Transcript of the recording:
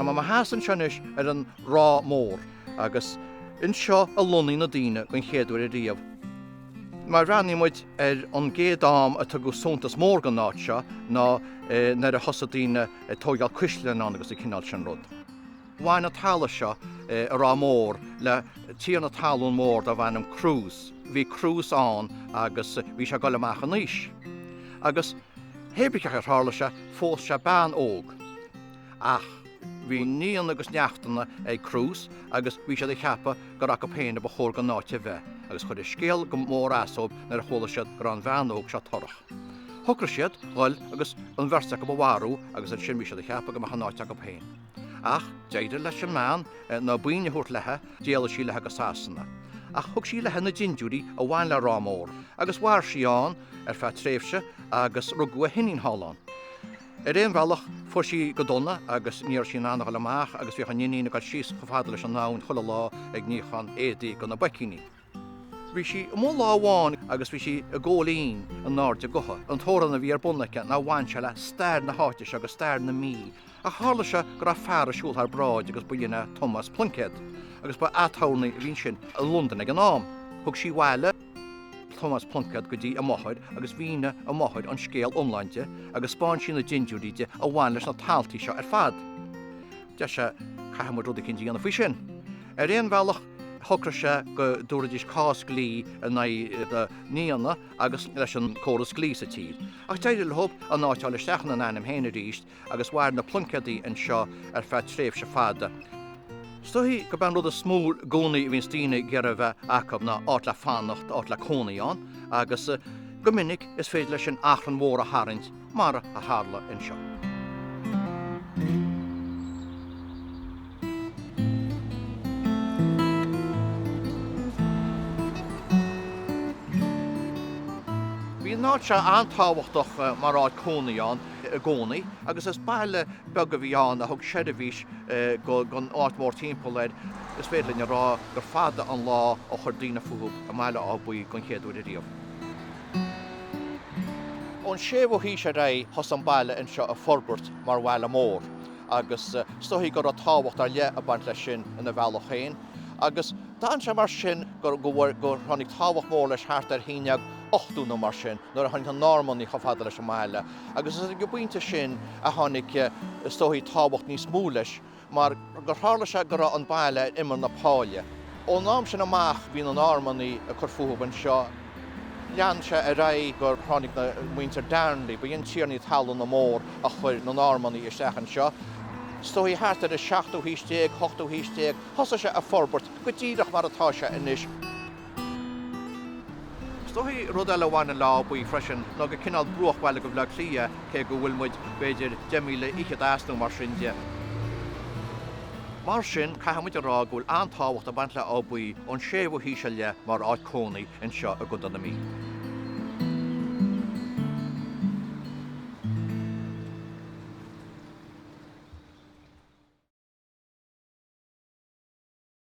Tá má hásan seanis an Ráth Mó agus in seo a lonnaí na daoine gon chéadúir riamh. Mar rannaí muid an géadám a tu go sontas mór gan náit seo ná nar a thosa daoine tógáil cuisleán agus I cinál sin rud. Bhain na talla seo a Ráth Mó le tí na talún mór a bhainm cruús. Bhí cruús an agus bhí se goil amach an níos. Agus hébriceach ar thála se fós se bán óg. Ach, bhí níon agus neachtainna cruús agus bhí sé cheappa go racha péine ba chóir gan náite bheith, agus chud scéal go mór asób nar a chola siad gur an bhean óg se torach. Thocra siad gáil agus an bhirsa go bhharú agus an sin bhí sé cheappa go macha náite go péin. Ach, déidir leis an meán na buine thuirt lethe déala sí lethe go sásanna. Ach thug sí lethe na ginúí a bhain le Ráth Mó, agus bhhair síán ar feadh tréimhse agus rugua hinnín hálan. Réon bhealach fuair sí go donna agus níor sin annach amach agus bhí an inína gáil síos go fada leis an nán chula lá ag níochan édaí go na bacíní. Bhí sí mó láháin agus bhí sí a ggólín an náirde gotha an tóran a bhí ar bunaice ná bhain se le stair na háitis agus stair na mí. A hála se go raibh fear a siúil ar bráid agus buine Thomas Plunkett agus ba athánaí bhín sin a London ag an nám. Thug sí bhile Thomas Plunkett go dtí a mthaid agus bhíine a mthaid an scéal omlainte agus spáin sin na ginúíide a bhain leis na taltaí seo ar fad. De se caihamid rud cin díana faoi sin. Réon bhealach thugra se go dúradís cás glí na níana agus leis an córas glí sa tír. Ach teidir le thub an náiteáil isteachna na anam héna ríist agus bhair na Plunkettaí an seo ar feadh tréimh se fada. Stohí go ban rud a smúr gcónaí bhíon tíine gur a bheith acab na áit le fannacht áit le cónaíán agus go minic is féidir leis an achran mór a haint mar a hála in seo. Bhí náid se antáhachtach mar áid cónaíán a gcónaí agus is baile bega bhíán a thug séad a bhís gon áit mór timppla is féidir le rá gur fada an lá ó chur daoine fuúb a mbeile ábuí gon chéadúir riamh. Ón séomhí sé ré thos an baile in seo a forbairt mar bhile mór agus stohí gur a táhacht ar le a baint lei sin ina bhealach chéin agus dáin se mar sin gur tháinig táhacht mór leis thart ar híineag 8ú nó mar sin nuair a tháinig an námaní chofada leis an mbeile. Agus is go buinte sin a tháinig stohí táhacht níos mú leis mar gur thála se gur an baile imar na páile. Ó nám sin amach bhín an námaní a chur fuúb an seo lean se a ré gur tháinig na muintear darnlaí ba dhéon tíarnaí talún na mór a chuir na námaní isteach an seo. Stohí háart ar 7ú hísteag, 8ú hísteag, thosa se a forbairt go dtíadach mar atá se inis. Stohí rud eile bhain lá buí freisin ná go cinál brúachhhaile go bhla clia cé go bhfuil muid beidir 10,000 mar sin de. Mar sin caihamid a rá gúil antáhacht a baint le ábuí ón séomhí se le mar áid cónaí in seo a go dana mí.